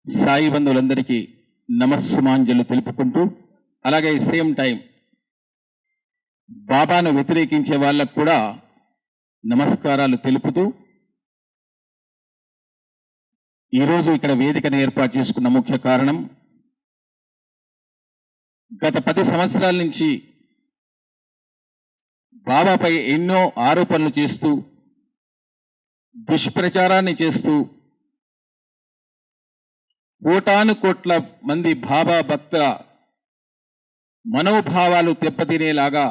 సాయి బంధువులందరికీ నమస్సుమాంజలు తెలుపుకుంటూ, అలాగే సేమ్ టైం బాబాను వ్యతిరేకించే వాళ్ళకు కూడా నమస్కారాలు తెలుపుతూ, ఈరోజు ఇక్కడ వేదికను ఏర్పాటు చేసుకున్న ముఖ్య కారణం, గత 10 సంవత్సరాల నుంచి బాబాపై ఎన్నో ఆరోపణలు చేస్తూ, దుష్ప్రచారాన్ని చేస్తూ, కోటాను కోట్ల మంది బాబా భక్తుల మనోభావాలు దెబ్బతినేలాగా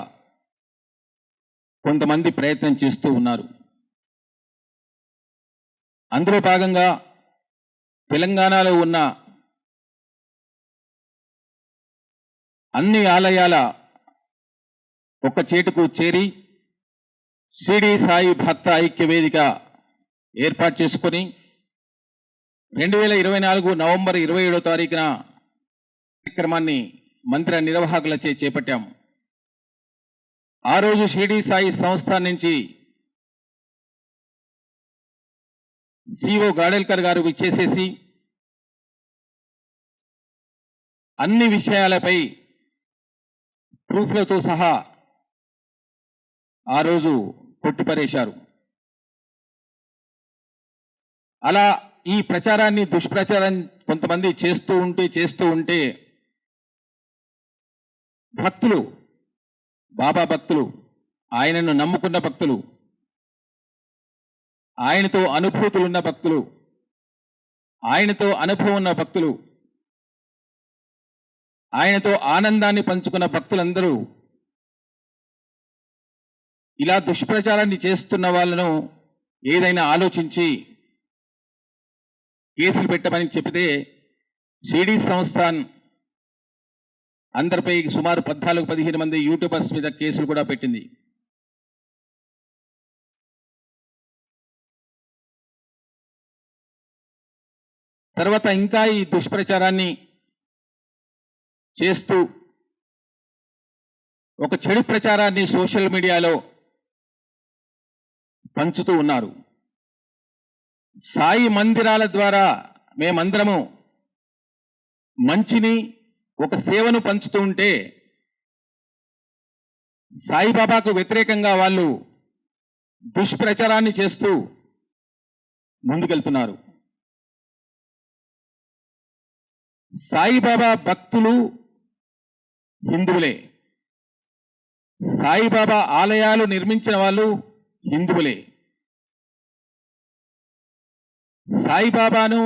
కొంతమంది ప్రయత్నం చేస్తూ ఉన్నారు. అందులో భాగంగా తెలంగాణలో ఉన్న అన్ని ఆలయాల ఒక చేటుకు చేరి షిరిడి సాయి భక్త ఐక్య వేదిక ఏర్పాటు చేసుకొని 2024 నవంబర్ 27వ తారీఖున కార్యక్రమాన్ని మందిర నిర్వాహకులచే చేపట్టాము. ఆ రోజు షిరిడి సాయి సంస్థ నుంచి సిఓ గాడెల్కర్ గారు విచ్చేసేసి అన్ని విషయాలపై ప్రూఫ్లతో సహా ఆ రోజు కొట్టిపరేశారు. అలా ఈ ప్రచారాన్ని దుష్ప్రచారం కొంతమంది చేస్తూ ఉంటే భక్తులు, బాబా భక్తులు, ఆయనను నమ్ముకున్న భక్తులు, ఆయనతో అనుభూతులున్న భక్తులు, ఆయనతో అనుభవం ఉన్న భక్తులు, ఆయనతో ఆనందాన్ని పంచుకున్న భక్తులందరూ ఇలా దుష్ప్రచారాన్ని చేస్తున్న వాళ్ళను ఏదైనా ఆలోచించి కేసులు పెట్టమని చెబితే షిరిడి సంస్థాన్ అందరిపై సుమారు 14-15 మంది యూట్యూబర్స్ మీద కేసులు కూడా పెట్టింది. తర్వాత ఇంకా ఈ దుష్ప్రచారాన్ని చేస్తూ ఒక చెడు ప్రచారాన్ని సోషల్ మీడియాలో పంచుతూ ఉన్నారు. సాయి మందిరాల ద్వారా మేమందరము మంచిని, ఒక సేవను పంచుతూ ఉంటే సాయిబాబాకు వ్యతిరేకంగా వాళ్ళు దుష్ప్రచారాన్ని చేస్తూ ముందుకెళ్తున్నారు. సాయిబాబా భక్తులు హిందువులే, సాయిబాబా ఆలయాలు నిర్మించిన వాళ్ళు హిందువులే, సాయిబాబాను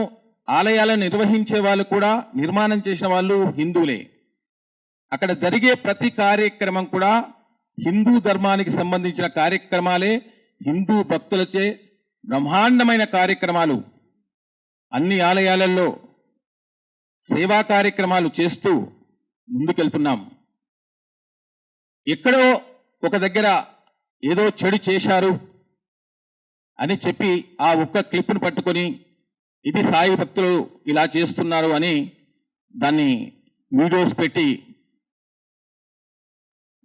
ఆలయాలను నిర్వహించే వాళ్ళు కూడా, నిర్మాణం చేసిన వాళ్ళు హిందువులే. అక్కడ జరిగే ప్రతి కార్యక్రమం కూడా హిందూ ధర్మానికి సంబంధించిన కార్యక్రమాలే, హిందూ భక్తులచే బ్రహ్మాండమైన కార్యక్రమాలు. అన్ని ఆలయాలలో సేవా కార్యక్రమాలు చేస్తూ ముందుకెళ్తున్నాం. ఎక్కడో ఒక దగ్గర ఏదో చెడు చేశారు అని చెప్పి ఆ ఒక్క క్లిప్ను పట్టుకొని ఇది సాయి భక్తులు ఇలా చేస్తున్నారు అని దాన్ని వీడియోస్ పెట్టి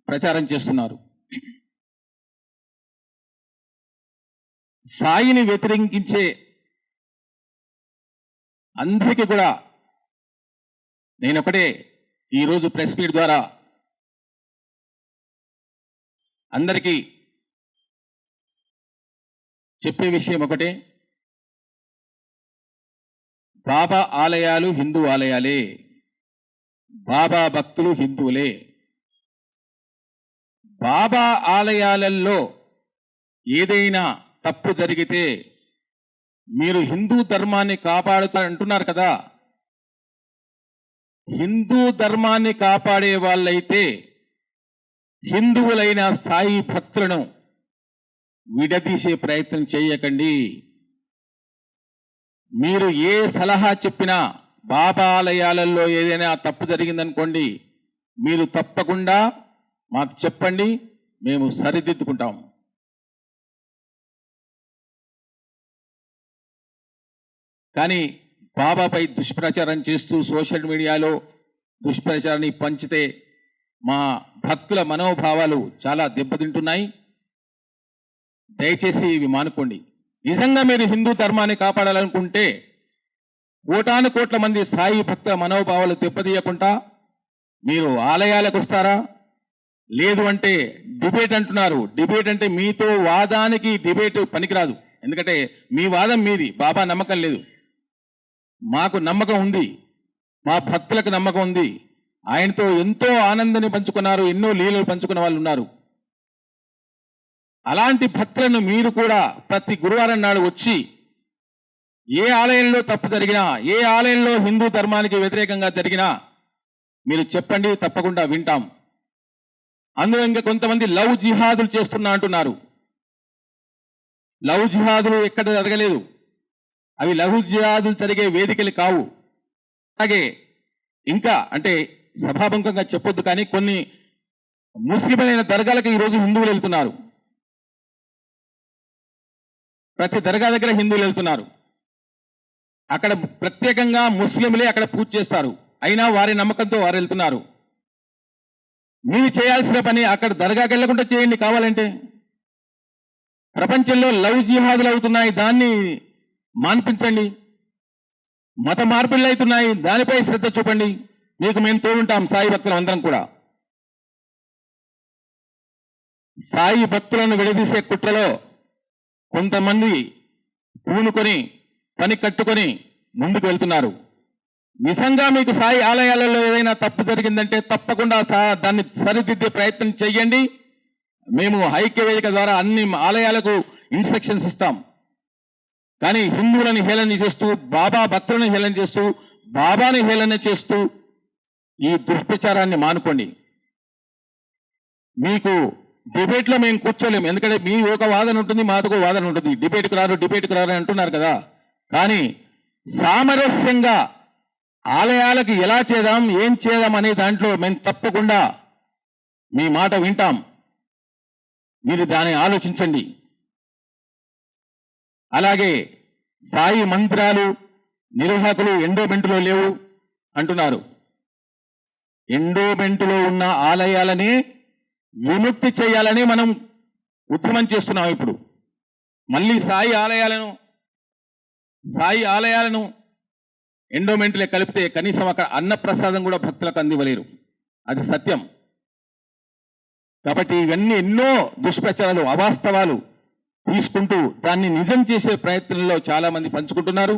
ప్రచారం చేస్తున్నారు. సాయిని వ్యతిరేకించే అందరికీ కూడా నేనొకటే ఈరోజు ప్రెస్ మీట్ ద్వారా అందరికీ చెప్పే విషయం ఒకటే, బాబా ఆలయాలు హిందూ ఆలయాలే, బాబా భక్తులు హిందువులే. బాబా ఆలయాలలో ఏదైనా తప్పు జరిగితే మీరు హిందూ ధర్మాన్ని కాపాడుతారంటున్నారు కదా, హిందూ ధర్మాన్ని కాపాడే వాళ్ళైతే హిందువులైన సాయి భక్తులను విడదీసే ప్రయత్నం చేయకండి. మీరు ఏ సలహా చెప్పినా, బాబా ఆలయాలలో ఏదైనా తప్పు జరిగిందనుకోండి, మీరు తప్పకుండా మాకు చెప్పండి, మేము సరిదిద్దుకుంటాం. కానీ బాబాపై దుష్ప్రచారం చేస్తూ సోషల్ మీడియాలో దుష్ప్రచారాన్ని పంచితే మా భక్తుల మనోభావాలు చాలా దెబ్బతింటున్నాయి. దయచేసి ఇవి మానుకోండి. నిజంగా మీరు హిందూ ధర్మాన్ని కాపాడాలనుకుంటే కోటాను కోట్ల మంది సాయి భక్తుల మనోభావాలు దెబ్బతీయకుండా మీరు ఆలయాలకు వస్తారా? లేదు అంటే డిబేట్ అంటున్నారు. డిబేట్ అంటే మీతో వాదానికి డిబేట్ పనికిరాదు. ఎందుకంటే మీ వాదం మీది, బాబా నమ్మకం లేదు. మాకు నమ్మకం ఉంది, మా భక్తులకు నమ్మకం ఉంది. ఆయనతో ఎంతో ఆనందాన్ని పంచుకున్నారు, ఎన్నో లీలలు పంచుకున్న వాళ్ళు ఉన్నారు. అలాంటి భక్తులను మీరు కూడా ప్రతి గురువారం నాడు వచ్చి ఏ ఆలయంలో తప్పు జరిగినా, ఏ ఆలయంలో హిందూ ధర్మానికి వ్యతిరేకంగా జరిగినా మీరు చెప్పండి, తప్పకుండా వింటాం. అందులో ఇంకా కొంతమంది లవ్ జిహాదులు చేస్తున్నా అంటున్నారు. లవ్ జిహాదులు ఎక్కడ జరగలేదు. అవి లవ్ జిహాదులు జరిగే వేదికలు కావు. అలాగే ఇంకా అంటే సభాముఖంగా చెప్పొద్దు, కానీ కొన్ని ముస్లింలైన దర్గాలకు ఈరోజు హిందువులు వెళ్తున్నారు. ప్రతి దర్గా దగ్గర హిందువులు వెళ్తున్నారు. అక్కడ ప్రత్యేకంగా ముస్లింలే అక్కడ పూజ చేస్తారు. అయినా వారి నమ్మకంతో వారు వెళ్తున్నారు. మీరు చేయాల్సిన పని అక్కడ దర్గాకి వెళ్లకుండా చేయండి కావాలంటే. ప్రపంచంలో లవ్ జిహాదులు అవుతున్నాయి, దాన్ని మాన్పించండి. మత మార్పిళ్ళు అవుతున్నాయి, దానిపై శ్రద్ధ చూపండి. మీకు మేము తోడుంటాం, సాయి భక్తులు అందరం కూడా. సాయి భక్తులను విడదీసే కుట్రలో కొంతమంది పూనుకొని పని కట్టుకొని ముందుకు వెళ్తున్నారు. నిజంగా మీకు సాయి ఆలయాలలో ఏదైనా తప్పు జరిగిందంటే తప్పకుండా దాన్ని సరిదిద్దే ప్రయత్నం చెయ్యండి. మేము ఐక్యవేదిక ద్వారా అన్ని ఆలయాలకు ఇన్స్ట్రక్షన్స్ ఇస్తాం. కానీ హిందువులను హేళన చేస్తూ, బాబా భక్తులను హేళన చేస్తూ, బాబాని హేళన చేస్తూ ఈ దుష్ప్రచారాన్ని మానుకోండి. మీకు డిబేట్లో మేము కూర్చోలేము, ఎందుకంటే మీ ఒక వాదన ఉంటుంది, మాకు వాదన ఉంటుంది. డిబేట్కి రారు అంటున్నారు కదా. కానీ సామరస్యంగా ఆలయాలకు ఎలా చేద్దాం, ఏం చేద్దాం అనే దాంట్లో మేము తప్పకుండా మీ మాట వింటాం. మీరు దాన్ని ఆలోచించండి. అలాగే సాయి మందిరాలు నిర్వాహకులు ఎండోమెంటులో లేవు అంటున్నారు. ఎండోమెంటులో ఉన్న ఆలయాలని విముక్తి చేయాలని మనం ఉద్యమం చేస్తున్నాం. ఇప్పుడు మళ్ళీ సాయి ఆలయాలను ఎండోమెంట్లే కలిపితే కనీసం అక్కడ అన్నప్రసాదం కూడా భక్తులకు అందివ్వలేరు. అది సత్యం. కాబట్టి ఇవన్నీ ఎన్నో దుష్ప్రచారాలు, అవాస్తవాలు తీసుకుంటూ దాన్ని నిజం చేసే ప్రయత్నంలో చాలా మంది పంచుకుంటున్నారు.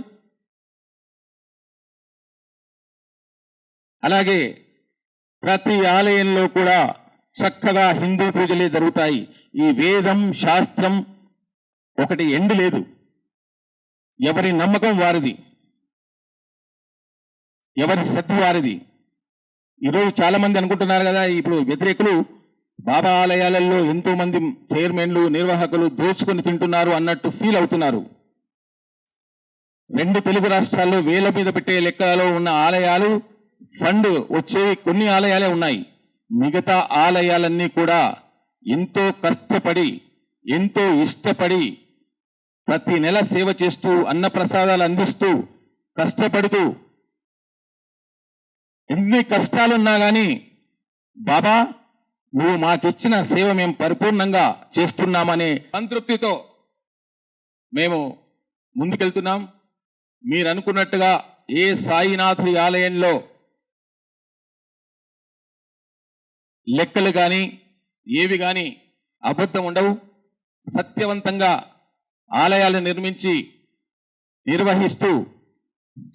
అలాగే ప్రతి ఆలయంలో కూడా చక్కగా హిందూ పూజలే జరుగుతాయి. ఈ వేదం శాస్త్రం ఒకటి ఎండు లేదు. ఎవరి నమ్మకం వారిది, ఎవరి శ్రద్ధ వారిది. ఈరోజు చాలా మంది అనుకుంటున్నారు కదా, ఇప్పుడు వ్యతిరేకులు బాబా ఆలయాలలో ఎంతో మంది చైర్మన్లు, నిర్వాహకులు దోచుకొని తింటున్నారు అన్నట్టు ఫీల్ అవుతున్నారు. 2 తెలుగు రాష్ట్రాల్లో వేల మీద పెట్టే లెక్కలో ఉన్న ఆలయాలు ఫండ్ వచ్చే కొన్ని ఆలయాలే ఉన్నాయి. మిగతా ఆలయాలన్నీ కూడా ఎంతో కష్టపడి, ఎంతో ఇష్టపడి ప్రతి నెల సేవ చేస్తూ, అన్నప్రసాదాలు అందిస్తూ, కష్టపడుతూ, ఎన్ని కష్టాలున్నా కానీ బాబా నువ్వు మాకిచ్చిన సేవ మేము పరిపూర్ణంగా చేస్తున్నామనే సంతృప్తితో మేము ముందుకెళ్తున్నాం. మీరు అనుకున్నట్టుగా ఏ సాయినాథుడి ఆలయంలో లెక్కలు కానీ ఏవి కానీ అబద్ధం ఉండవు. సత్యవంతంగా ఆలయాలు నిర్మించి నిర్వహిస్తూ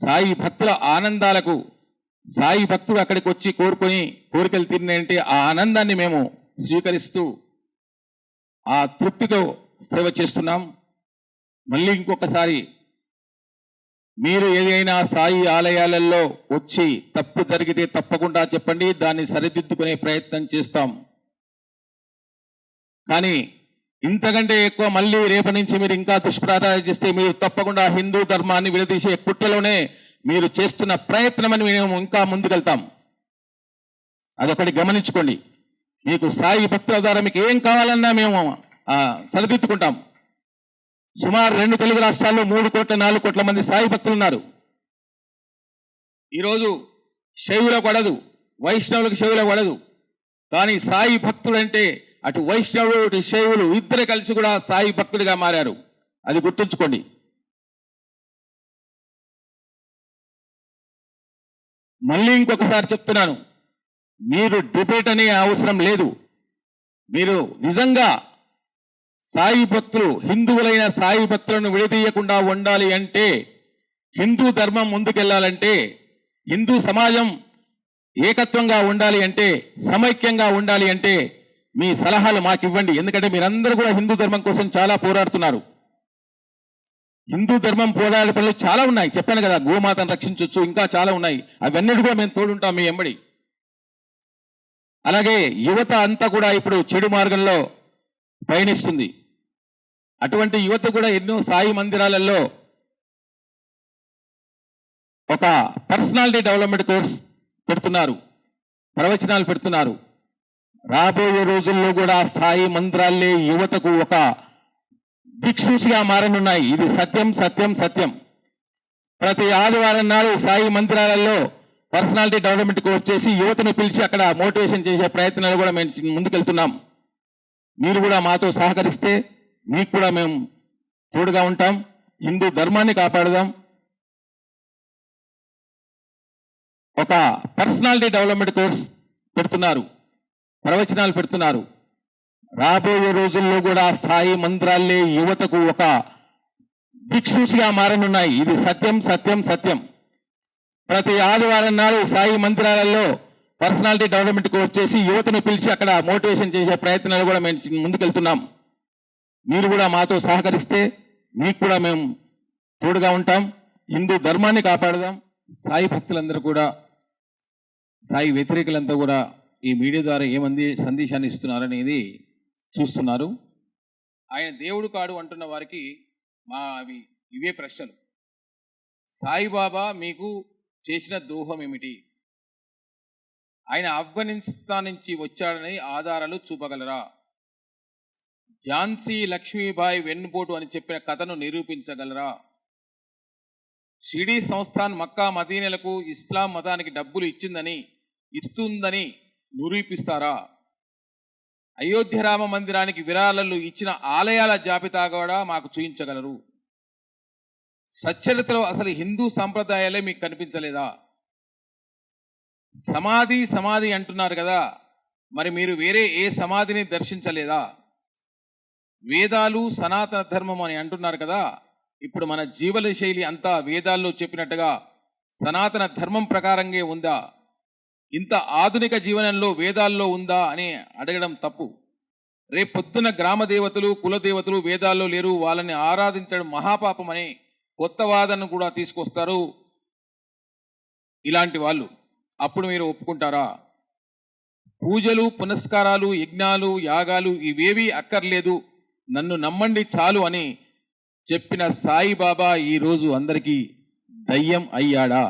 సాయి భక్తుల ఆనందాలకు, సాయి భక్తులు అక్కడికి వచ్చి కోరుకొని కోరికలు తీరినంటే ఆ ఆనందాన్ని మేము స్వీకరిస్తూ ఆ తృప్తితో సేవ చేస్తున్నాం. మళ్ళీ ఇంకొకసారి మీరు ఏదైనా సాయి ఆలయాలలో వచ్చి తప్పు జరిగితే తప్పకుండా చెప్పండి, దాన్ని సరిదిద్దుకునే ప్రయత్నం చేస్తాం. కానీ ఇంతకంటే ఎక్కువ మళ్ళీ రేపటి నుంచి మీరు ఇంకా దుష్ప్రచారం చేస్తే మీరు తప్పకుండా హిందూ ధర్మాన్ని విడదీసే కుట్రలోనే మీరు చేస్తున్న ప్రయత్నం అని మేము ఇంకా ముందుకెళ్తాం. అదొకటి గమనించుకోండి. మీకు సాయి భక్తుల ద్వారా మీకు ఏం కావాలన్నా మేము సరిదిద్దుకుంటాం. సుమారు 2 తెలుగు రాష్ట్రాల్లో 3 కోట్ల 4 కోట్ల మంది సాయి భక్తులు ఉన్నారు. ఈరోజు శైవులకు పడదు, వైష్ణవులకు శైవులకు పడదు. కానీ సాయి భక్తుడు అంటే అటు వైష్ణవుడు ఇటు శైవులు ఇద్దరు కలిసి కూడా సాయి భక్తుడిగా మారారు. అది గుర్తుంచుకోండి. మళ్ళీ ఇంకొకసారి చెప్తున్నాను, మీరు డిబేట్ అనే అవసరం లేదు. మీరు నిజంగా సాయి భక్తులు, హిందువులైన సాయి భక్తులను విడదీయకుండా ఉండాలి అంటే, హిందూ ధర్మం ముందుకెళ్లాలంటే, హిందూ సమాజం ఏకత్వంగా ఉండాలి అంటే, సమైక్యంగా ఉండాలి అంటే మీ సలహాలు మాకు ఇవ్వండి. ఎందుకంటే మీరందరూ కూడా హిందూ ధర్మం కోసం చాలా పోరాడుతున్నారు. హిందూ ధర్మం పోరాడే పనులు చాలా ఉన్నాయి. చెప్పాను కదా, గోమాతను రక్షించవచ్చు, ఇంకా చాలా ఉన్నాయి. అవన్నీ కూడా మేము తోడుంటాం మీ ఎంబడి. అలాగే యువత అంతా కూడా ఇప్పుడు చెడు మార్గంలో పయనిస్తుంది. అటువంటి యువత కూడా ఎన్నో సాయి మందిరాలలో ఒక పర్సనాలిటీ డెవలప్మెంట్ కోర్స్ పెడుతున్నారు, ప్రవచనాలు పెడుతున్నారు. రాబోయే రోజుల్లో కూడా సాయి మందిరాలే యువతకు ఒక దిక్సూచిగా మారనున్నాయి. ఇది సత్యం సత్యం సత్యం. ప్రతి ఆదివారం నాడు సాయి మందిరాలలో పర్సనాలిటీ డెవలప్మెంట్ కోర్స్ చేసి యువతను పిలిచి అక్కడ మోటివేషన్ చేసే ప్రయత్నాలు కూడా మేము ముందుకెళ్తున్నాం. మీరు కూడా మాతో సహకరిస్తే మీకు కూడా మేము తోడుగా ఉంటాం. హిందూ ధర్మాన్ని కాపాడదాం. ఒక పర్సనాలిటీ డెవలప్మెంట్ కోర్స్ పెడుతున్నారు, ప్రవచనాలు పెడుతున్నారు. రాబోయే రోజుల్లో కూడా సాయి మందిరాలే యువతకు ఒక దిక్సూచిగా మారనున్నాయి. ఇది సత్యం సత్యం సత్యం. ప్రతి ఆదివారం నాడు సాయి మందిరాలలో పర్సనాలిటీ డెవలప్మెంట్ కోర్స్ చేసి యువతను పిలిచి అక్కడ మోటివేషన్ చేసే ప్రయత్నాలు కూడా మేము ముందుకెళ్తున్నాం. మీరు కూడా మాతో సహకరిస్తే మీకు కూడా మేము తోడుగా ఉంటాం. హిందూ ధర్మాన్ని కాపాడదాం. సాయి భక్తులందరూ కూడా, సాయి వ్యతిరేకులంతా కూడా ఈ మీడియా ద్వారా ఏమంది సందేశాన్ని ఇస్తున్నారనేది చూస్తున్నారు. ఆయన దేవుడు కాడు అంటున్న వారికి ఇవే ప్రశ్నలు. సాయిబాబా మీకు చేసిన ద్రోహం ఏమిటి? ఆయన ఆఫ్ఘనిస్తాన్ నుంచి వచ్చాడని ఆధారాలు చూపగలరా? ఝాన్సీ లక్ష్మీబాయి వెన్నుపోటు అని చెప్పిన కథను నిరూపించగలరా? షిరిడీ సంస్థాన్ మక్కా మదీనాలకు ఇస్లాం మతానికి డబ్బులు ఇస్తుందని నిరూపిస్తారా? అయోధ్య రామ మందిరానికి విరాళాలు ఇచ్చిన ఆలయాల జాబితా కూడా మాకు చూపించగలరు? సచ్చరిత్రలో అసలు హిందూ సంప్రదాయాలే మీకు కనిపించలేదా? సమాధి అంటున్నారు కదా, మరి మీరు వేరే ఏ సమాధిని దర్శించలేదా? వేదాలు సనాతన ధర్మం అని అంటున్నారు కదా, ఇప్పుడు మన జీవన శైలి అంతా వేదాల్లో చెప్పినట్టుగా సనాతన ధర్మం ప్రకారంగా ఉందా? ఇంత ఆధునిక జీవనంలో వేదాల్లో ఉందా అని అడగడం తప్పు. రేపొద్దున గ్రామ దేవతలు, కులదేవతలు వేదాల్లో లేరు, వాళ్ళని ఆరాధించడం మహాపాపం అని కొత్త వాదనను కూడా తీసుకొస్తారు ఇలాంటి వాళ్ళు. అప్పుడు మీరు ఒప్పుకుంటారా? పూజలు, పునస్కారాలు, యజ్ఞాలు, యాగాలు ఇవేవీ అక్కర్లేదు, నన్ను నమ్మండి చాలు అని చెప్పిన సాయిబాబా ఈరోజు అందరికీ దయ్యం అయ్యాడా?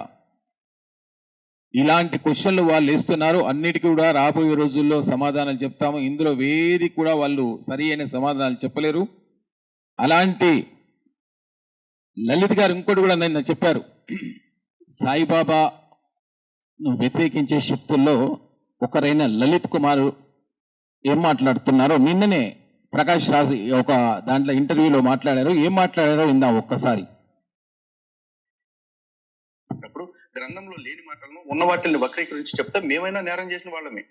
ఇలాంటి క్వశ్చన్లు వాళ్ళు వేస్తున్నారు. అన్నిటికీ కూడా రాబోయే రోజుల్లో సమాధానాలు చెప్తాము. ఇందులో వేది కూడా వాళ్ళు సరి అయిన సమాధానాలు చెప్పలేరు. అలాంటి లలిత్ గారు ఇంకోటి కూడా నిన్న చెప్పారు, సాయిబాబా వ్యతిరేకించే శక్తుల్లో ఒకరైన లలిత్ కుమార్ ఏం మాట్లాడుతున్నారో నిన్ననే ప్రకాష్ రాజ్ ఒక దాంట్లో ఇంటర్వ్యూలో మాట్లాడారు. ఏం మాట్లాడారో విందాం ఒక్కసారి. గ్రంథంలో లేని మాటలను ఉన్న వాటిని వక్రీకరించి చెప్తే మేమైనా నేరం చేసిన వాళ్ళమే.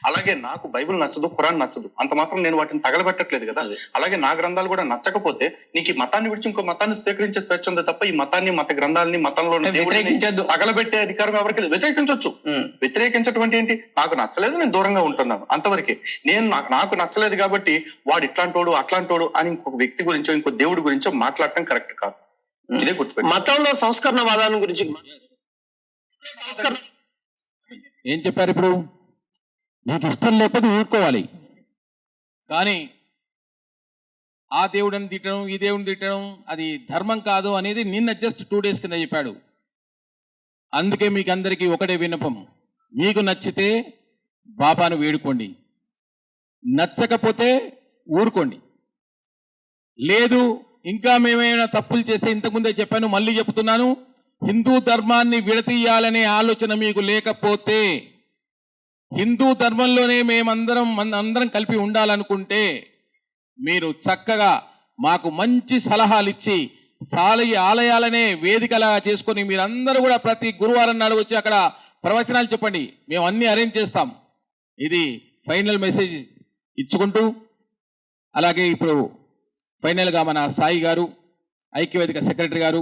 అలాగే నాకు బైబిల్ నచ్చదు, ఖురాన్ నచ్చదు, అంత మాత్రం నేను వాటిని తగలబెట్టట్లేదు కదా. అలాగే నా గ్రంథాలు కూడా నచ్చకపోతే నీకు ఈ మతాన్ని విడిచి ఇంకో మతాన్ని స్వీకరించే స్వేచ్ఛ ఉంది తప్ప ఈ మతాన్ని, మత గ్రంథాలని, మతంలో తగలబెట్టే అధికారం ఎవరికి లేదు. వ్యతిరేకించవచ్చు. వ్యతిరేకించటువంటి ఏంటి? నాకు నచ్చలేదు, నేను దూరంగా ఉంటున్నాను, అంతవరకే. నాకు నచ్చలేదు కాబట్టి వాడు ఇట్లాంటోడు అట్లాంటోడు అని ఇంకొక వ్యక్తి గురించో ఇంకో దేవుడి గురించో మాట్లాడటం కరెక్ట్ కాదు. ఇదే గుర్తుపెట్టి. మతంలో సంస్కరణ వాదాల గురించి ఏం చెప్పారు? ఇప్పుడు నీకు ఇష్టం లేకపోతే ఊరుకోవాలి, కానీ ఆ దేవుడిని తిట్టడం, ఈ దేవుడిని తిట్టడం అది ధర్మం కాదు అనేది నిన్న జస్ట్ 2 days కింద చెప్పాడు. అందుకే మీకు అందరికీ ఒకటే విన్నపం, మీకు నచ్చితే బాబాను వేడుకోండి, నచ్చకపోతే ఊరుకోండి. లేదు ఇంకా మేమైనా తప్పులు చేస్తే, ఇంతకుముందే చెప్పాను మళ్ళీ చెప్తున్నాను, హిందూ ధర్మాన్ని విడతీయాలనే ఆలోచన మీకు లేకపోతే, హిందూ ధర్మంలోనే అందరం కలిపి ఉండాలనుకుంటే మీరు చక్కగా మాకు మంచి సలహాలు ఇచ్చి ఆలయాలనే వేదికలా చేసుకొని మీరందరూ కూడా ప్రతి గురువారం నాడు వచ్చి అక్కడ ప్రవచనాలు చెప్పండి, మేము అన్ని అరేంజ్ చేస్తాం. ఇది ఫైనల్ మెసేజ్ ఇచ్చుకుంటూ, అలాగే ఇప్పుడు ఫైనల్గా మన సాయి గారు, ఐక్యవేదిక సెక్రటరీ గారు,